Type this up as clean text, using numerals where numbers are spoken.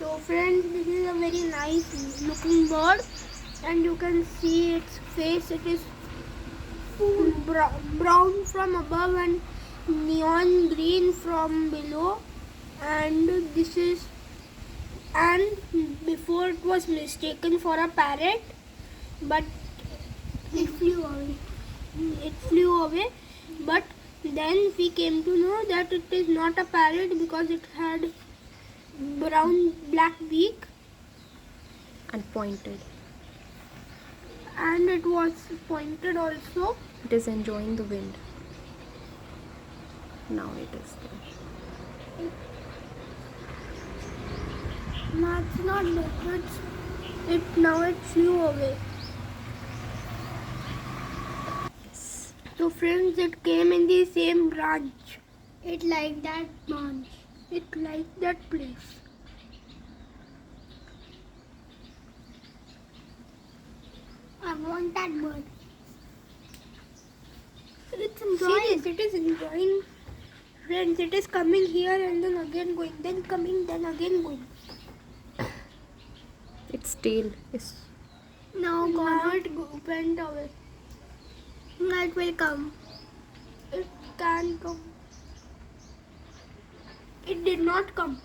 So friends, this is a very nice looking bird, and you can see its face. It is brown from above and neon green from below, and before it was mistaken for a parrot, but it flew away. But then we came to know that it is not a parrot because it had black beak, And pointed. and it was pointed also. It is enjoying the wind. Now it is there. No, it's not there. Now it flew away. Yes. So friends, it came in the same branch. It liked that branch. It liked that place. I want that bird. It's enjoying. Serious, it is enjoying. Friends, it is coming here and then again going, then coming, then again going. Its tail is. Now it went away. Now it will come. It can come. It did not come.